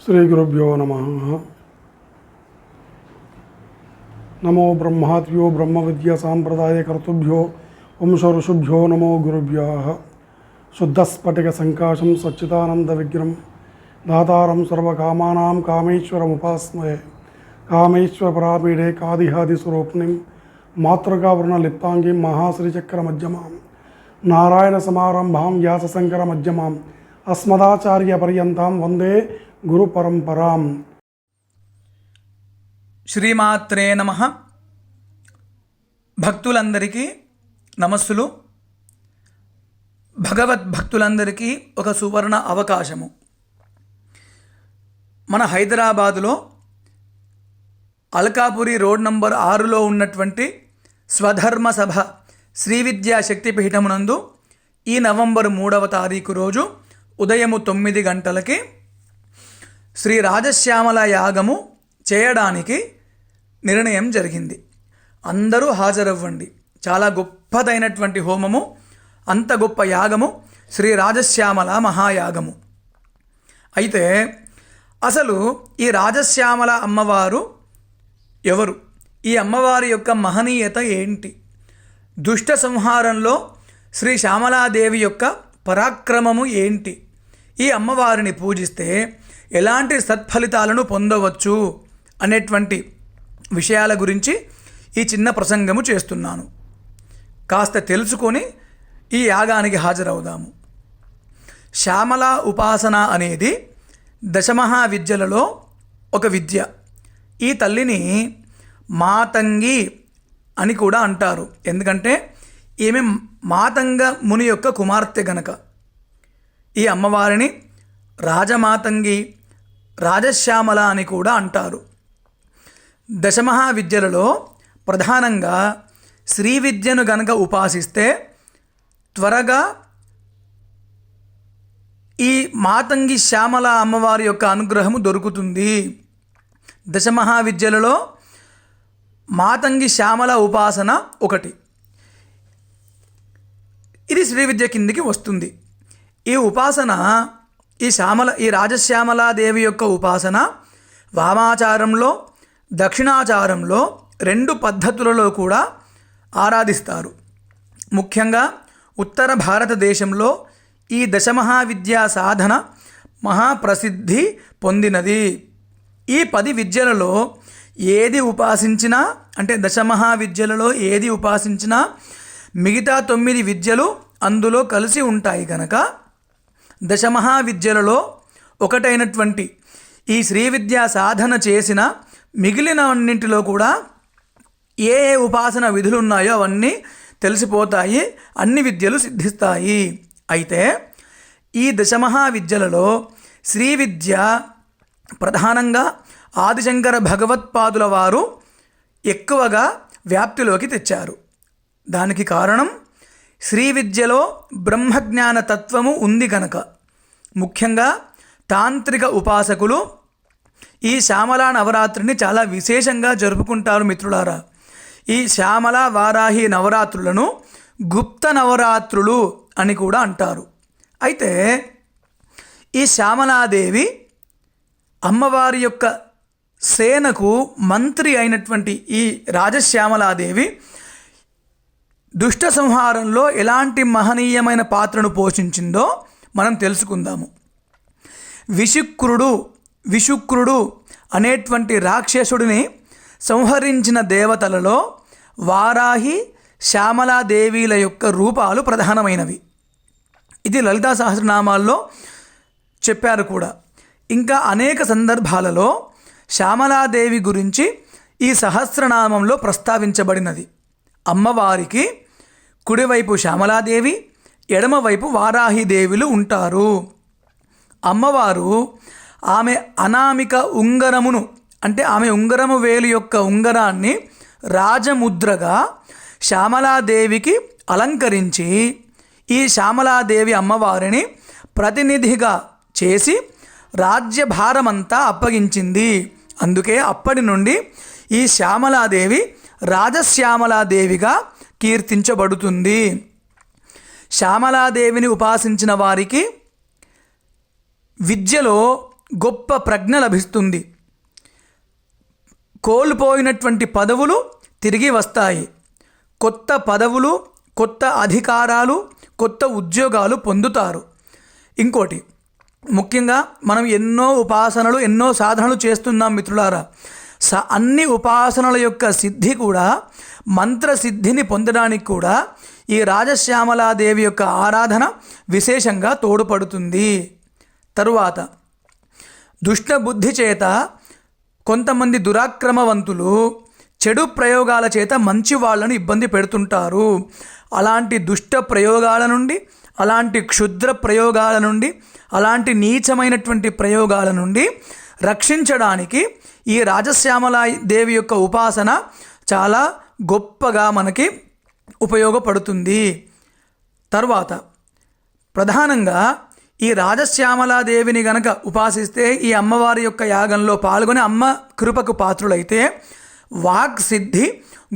श्रीगुरुभ्यो नमः। नमो ब्रह्माद्यो ब्रह्मविद्यासाम्प्रदायकर्तृभ्यो वंशऋषिभ्यो नमो गुरुभ्यः। शुद्धस्फटिकसङ्काशं सच्चिदानन्दविग्रहं दातारं सर्वकामानां कामेश्वरमुपास्महे। कामेश्वरपरापीडे कादिहादिस्वरूपिणीं मातृकावर्णलिप्ताङ्गीं महाश्रीचक्रमध्यमां नारायणसमारम्भां व्यासशङ्करमध्यमाम् अस्मदाचार्यपर्यन्तां वन्दे गुरु परंपराम। శ్రీమాత్రే నమః. భక్తులందరికీ నమస్సులు. భగవద్భక్తులందరికీ ఒక సువర్ణ అవకాశము. మన హైదరాబాదులో అల్కాపురి రోడ్ నంబర్ 6లో ఉన్నటువంటి స్వధర్మ సభ శ్రీ విద్యా శక్తిపీఠమునందు ఈ నవంబర్ 3వ తారీఖు రోజు ఉదయము 9 గంటలకి శ్రీ రాజశ్యామల యాగము చేయడానికి నిర్ణయం జరిగింది. అందరూ హాజరవ్వండి. చాలా గొప్పదైనటువంటి హోమము, అంత గొప్ప యాగము శ్రీ రాజశ్యామల మహాయాగము. అయితే అసలు ఈ రాజశ్యామల అమ్మవారు ఎవరు? ఈ అమ్మవారి యొక్క మహనీయత ఏంటి? దుష్ట సంహారంలో శ్రీ శ్యామలాదేవి యొక్క పరాక్రమము ఏంటి? ఈ అమ్మవారిని పూజిస్తే ఎలాంటి సత్ఫలితాలను పొందవచ్చు అనేటువంటి విషయాల గురించి ఈ చిన్న ప్రసంగము చేస్తున్నాను. కాస్త తెలుసుకొని ఈ యాగానికి హాజరవుదాము. శ్యామల ఉపాసన అనేది దశమహా విద్యలలో ఒక విద్య. ఈ తల్లిని మాతంగి అని కూడా అంటారు. ఎందుకంటే ఈమె మాతంగ ముని యొక్క కుమార్తె గనక. ఈ అమ్మవారిని రాజమాతంగి, రాజశ్యామల అని కూడా అంటారు. దశమహా విద్యలలో ప్రధానంగా శ్రీ విద్యను గనక ఉపాసిస్తే త్వరగా ఈ మాతంగి శ్యామల అమ్మవారి యొక్క అనుగ్రహము దొరుకుతుంది. దశమహా విద్యలలో మాతంగి శ్యామల ఉపాసన ఒకటి. ఇది శ్రీ విద్య కిందికి వస్తుంది. ఈ ఉపాసన ఈ రాజశ్యామలాదేవి యొక్క ఉపాసన వామాచారంలో, దక్షిణాచారంలో 2 పద్ధతులలో కూడా ఆరాధిస్తారు. ముఖ్యంగా ఉత్తర భారతదేశంలో ఈ దశమహావిద్యా సాధన మహాప్రసిద్ధి పొందినది. ఈ 10 విద్యలలో ఏది ఉపాసించినా, అంటే దశమహావిద్యలలో ఏది ఉపాసించినా మిగతా 9 విద్యలు అందులో కలిసి ఉంటాయి కనుక దశమహావిద్యలలో ఒకటైనటువంటి ఈ శ్రీ విద్యా సాధన చేసిన మిగిలిన అన్నింటిలో కూడా ఏ ఏ ఉపాసన విధులు ఉన్నాయో అవన్నీ తెలిసిపోతాయి, అన్ని విద్యలు సిద్ధిస్తాయి. అయితే ఈ దశమహావిద్యలలో శ్రీ విద్య ప్రధానంగా ఆదిశంకర భగవత్పాదుల వారు ఎక్కువగా వ్యాప్తిలోకి తెచ్చారు. దానికి కారణం శ్రీ విద్యలో బ్రహ్మజ్ఞాన తత్వము ఉంది కనుక. ముఖ్యంగా తాంత్రిక ఉపాసకులు ఈ శ్యామలా నవరాత్రిని చాలా విశేషంగా జరుపుకుంటారు మిత్రులారా. ఈ శ్యామల వారాహి నవరాత్రులను గుప్త నవరాత్రులు అని కూడా అంటారు. అయితే ఈ శ్యామలాదేవి అమ్మవారి యొక్క సేనకు మంత్రి అయినటువంటి ఈ రాజశ్యామలాదేవి దుష్ట సంహారంలో ఎలాంటి మహనీయమైన పాత్రను పోషించిందో మనం తెలుసుకుందాము. విశుక్రుడు అనేటువంటి రాక్షసుడిని సంహరించిన దేవతలలో వారాహి, శ్యామలాదేవీల యొక్క రూపాలు ప్రధానమైనవి. ఇది లలితా సహస్రనామాల్లో చెప్పారు కూడా. ఇంకా అనేక సందర్భాలలో శ్యామలాదేవి గురించి ఈ సహస్రనామంలో ప్రస్తావించబడినది. అమ్మవారికి కుడివైపు శ్యామలాదేవి, ఎడమవైపు వారాహిదేవులు ఉంటారు. అమ్మవారు ఆమె అనామిక ఉంగరమును, అంటే ఆమె ఉంగరము వేలు యొక్క ఉంగరాన్ని రాజముద్రగా శ్యామలాదేవికి అలంకరించి ఈ శ్యామలాదేవి అమ్మవారిని ప్రతినిధిగా చేసి రాజ్యభారమంతా అప్పగించింది. అందుకే అప్పటి నుండి ఈ శ్యామలాదేవి రాజశ్యామలాదేవిగా కీర్తించబడుతుంది. శ్యామలాదేవిని ఉపాసించిన వారికి విద్యలో గొప్ప ప్రజ్ఞ లభిస్తుంది. కోల్పోయినటువంటి పదవులు తిరిగి వస్తాయి. కొత్త పదవులు, కొత్త అధికారాలు, కొత్త ఉద్యోగాలు పొందుతారు. ఇంకోటి ముఖ్యంగా మనం ఎన్నో ఉపాసనలు, ఎన్నో సాధనలు చేస్తున్నాం మిత్రులారా. అన్ని ఉపాసనల యొక్క సిద్ధి కూడా, మంత్ర సిద్ధిని పొందడానికి కూడా ఈ రాజశ్యామలాదేవి యొక్క ఆరాధన విశేషంగా తోడ్పడుతుంది. తరువాత దుష్ట బుద్ధి చేత కొంతమంది దురాక్రమవంతులు చెడు ప్రయోగాల చేత మంచి వాళ్ళను ఇబ్బంది పెడుతుంటారు. అలాంటి దుష్ట ప్రయోగాల నుండి, అలాంటి క్షుద్ర ప్రయోగాల నుండి, అలాంటి నీచమైనటువంటి ప్రయోగాల నుండి రక్షించడానికి ఈ రాజశ్యామలా దేవి యొక్క ఉపాసన చాలా గొప్పగా మనకి ఉపయోగపడుతుంది. తర్వాత ప్రధానంగా ఈ రాజశ్యామలాదేవిని గనక ఉపాసిస్తే, ఈ అమ్మవారి యొక్క యాగంలో పాల్గొని అమ్మ కృపకు పాత్రులైతే వాక్ సిద్ధి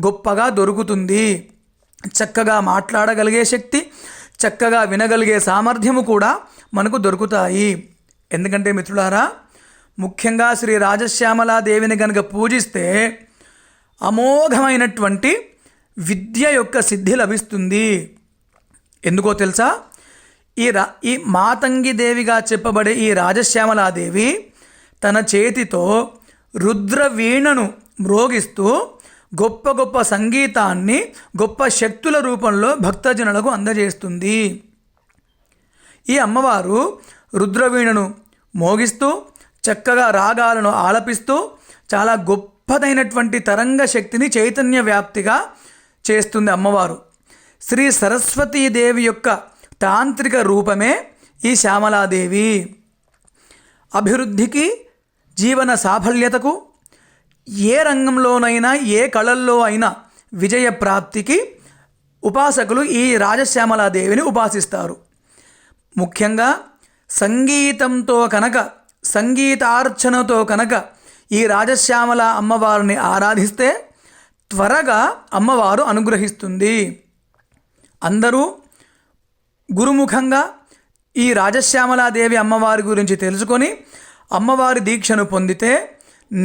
గొప్పగా దొరుకుతుంది. చక్కగా మాట్లాడగలిగే శక్తి, చక్కగా వినగలిగే సామర్థ్యము కూడా మనకు దొరుకుతాయి. ఎందుకంటే మిత్రులారా, ముఖ్యంగా శ్రీ రాజశ్యామలాదేవిని కనుక పూజిస్తే అమోఘమైనటువంటి విద్య యొక్క సిద్ధి లభిస్తుంది. ఎందుకో తెలుసా? ఈ మాతంగి దేవిగా చెప్పబడే ఈ రాజశ్యామలాదేవి తన చేతితో రుద్రవీణను మ్రోగిస్తూ గొప్ప గొప్ప సంగీతాన్ని గొప్ప శక్తుల రూపంలో భక్తజనులకు అందజేస్తుంది. ఈ అమ్మవారు రుద్రవీణను మోగిస్తూ చక్కగా రాగాలను ఆలపిస్తూ చాలా గొప్పదైనటువంటి తరంగ శక్తిని చైతన్య వ్యాప్తిగా చేస్తుంది అమ్మవారు. శ్రీ సరస్వతీదేవి యొక్క తాంత్రిక రూపమే ఈ శ్యామలాదేవి. అభివృద్ధికి, జీవన సాఫల్యతకు, ఏ రంగంలోనైనా, ఏ కళల్లో అయినా విజయ ప్రాప్తికి ఉపాసకులు ఈ రాజశ్యామలాదేవిని ఉపాసిస్తారు. ముఖ్యంగా సంగీతంతో కనుక, సంగీతార్చనతో కనుక ఈ రాజశ్యామల అమ్మవారిని ఆరాధిస్తే త్వరగా అమ్మవారు అనుగ్రహిస్తుంది. అందరూ గురుముఖంగా ఈ రాజశ్యామలాదేవి అమ్మవారి గురించి తెలుసుకొని అమ్మవారి దీక్షను పొందితే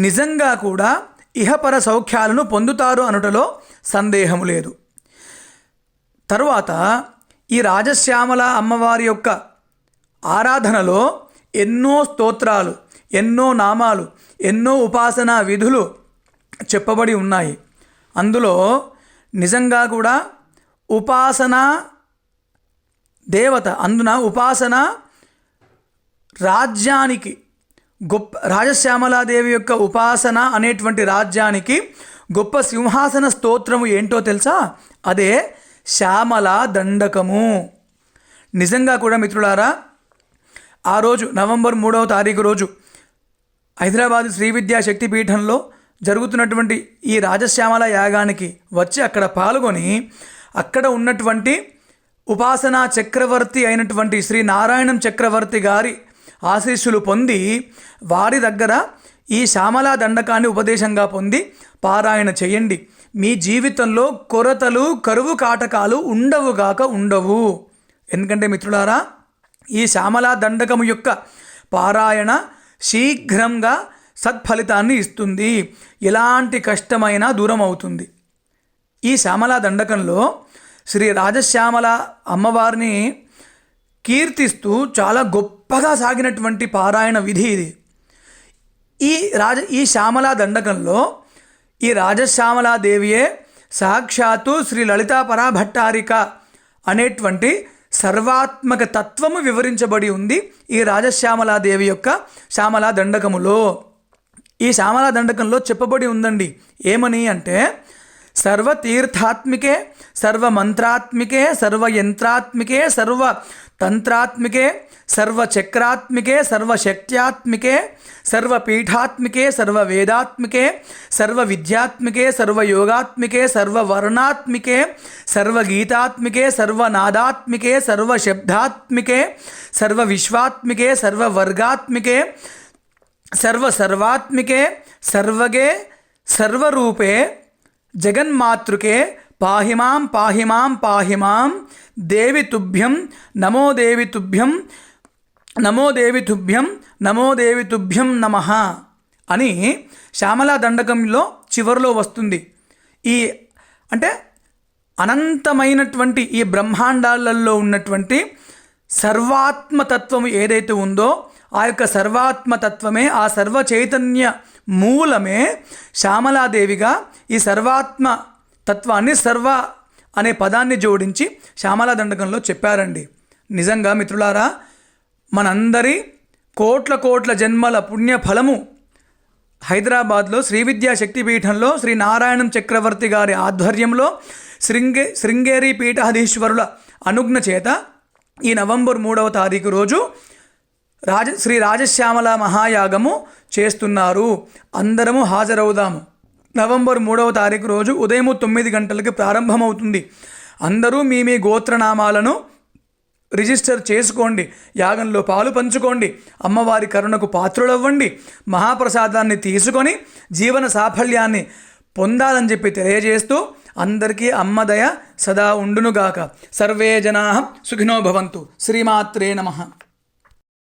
నిజంగా కూడా ఇహపర సౌఖ్యాలను పొందుతారు అనుటలో సందేహం లేదు. తరువాత ఈ రాజశ్యామల అమ్మవారి యొక్క ఆరాధనలో ఎన్నో స్తోత్రాలు, ఎన్నో నామాలు, ఎన్నో ఉపాసనా విధులు చెప్పబడి ఉన్నాయి. అందులో నిజంగా కూడా ఉపాసన దేవత, అందున ఉపాసన రాజ్యానికి గొప్ప, రాజశ్యామలాదేవి యొక్క ఉపాసన అనేటువంటి రాజ్యానికి గొప్ప సింహాసన స్తోత్రము ఏంటో తెలుసా? అదే శ్యామలా దండకము. నిజంగా కూడా మిత్రులారా, ఆ రోజు నవంబర్ 3వ తారీఖు రోజు హైదరాబాద్ శ్రీ విద్యా శక్తిపీఠంలో జరుగుతున్నటువంటి ఈ రాజశ్యామల యాగానికి వచ్చి అక్కడ పాల్గొని అక్కడ ఉన్నటువంటి ఉపాసనా చక్రవర్తి అయినటువంటి శ్రీ నారాయణం చక్రవర్తి గారి ఆశీస్సులు పొంది వారి దగ్గర ఈ శ్యామలా దండకాన్ని ఉపదేశంగా పొంది పారాయణ చేయండి. మీ జీవితంలో కొరతలు, కరువు కాటకాలు ఉండవు. ఎందుకంటే మిత్రులారా, ఈ శ్యామలా దండకము యొక్క పారాయణ శీఘ్రంగా సత్ఫలితాన్ని ఇస్తుంది. ఎలాంటి కష్టమైనా దూరం అవుతుంది. ఈ శ్యామలా దండకంలో శ్రీ రాజశ్యామల అమ్మవారిని కీర్తిస్తూ చాలా గొప్పగా సాగినటువంటి పారాయణ విధి ఇది. ఈ శ్యామలా దండకంలో ఈ రాజశ్యామలాదేవియే సాక్షాత్తు శ్రీ లలితా పరాభట్టారిక అనేటువంటి సర్వాత్మక తత్వము వివరించబడి ఉంది ఈ రాజశ్యామలాదేవి యొక్క శ్యామలా దండకములో. ఈ శ్యామలా దండకంలో చెప్పబడి ఉందండి. ఏమని అంటే, సర్వతీర్థాత్మికే, సర్వమంత్రాత్మికే, సర్వయంత్రాత్మికే, సర్వతంత్రాత్మికే, సర్వచక్రాత్మికే, సర్వశక్త్యాత్మికే, సర్వపీఠాత్మికే, సర్వవేదాత్మికే, సర్వవిద్యాత్మికే, సర్వయోగాత్మికే, సర్వవర్ణాత్మికే, సర్వగీతాత్మికే, సర్వనాదాత్మికే, సర్వశబ్దాత్మికే, సర్వవిశ్వాత్మికే, సర్వవర్గాత్మికే, సర్వసర్వాత్మికే, సర్వగే, సర్వరూపే, జగన్మాతృకే, పాహిమాం పాహిమాం పాహిమాం దేవి తుభ్యం, నమో దేవి తుభ్యం, నమో దేవి తుభ్యం నమో దేవి తుభ్యం నమః అని శ్యామలా దండకంలో చివరిలో వస్తుంది. ఈ అంటే అనంతమైనటువంటి ఈ బ్రహ్మాండాలలో ఉన్నటువంటి సర్వాత్మతత్వం ఏదైతే ఉందో ఆ యొక్క సర్వాత్మతత్వమే, ఆ సర్వ చైతన్య మూలమే శ్యామలాదేవిగా ఈ సర్వాత్మ తత్వాన్ని సర్వ అనే పదాన్ని జోడించి శ్యామలా దండకంలో చెప్పారండి. నిజంగా మిత్రులారా, మనందరి కోట్ల జన్మల పుణ్యఫలము హైదరాబాద్లో శ్రీ విద్యా శక్తిపీఠంలో శ్రీ నారాయణం చక్రవర్తి గారి ఆధ్వర్యంలో శృంగేరి పీఠాధీశ్వరుల అనుజ్ఞ చేత ఈ నవంబర్ 3వ తారీఖు రోజు శ్రీ రాజశ్యామల మహాయాగము చేస్తున్నారు. అందరము హాజరవుదాము. నవంబర్ 3వ తారీఖు రోజు ఉదయం 9 గంటలకు ప్రారంభమవుతుంది. అందరూ మీ గోత్రనామాలను రిజిస్టర్ చేసుకోండి, యాగంలో పాలు పంచుకోండి, అమ్మవారి కరుణకు పాత్రులవ్వండి, మహాప్రసాదాన్ని తీసుకొని జీవన సాఫల్యాన్ని పొందాలని చెప్పి తెలియజేస్తూ అందరికీ అమ్మదయ సదా ఉండునుగాక. సర్వే జనాః సుఖినో భవంతు. శ్రీమాత్రే నమః.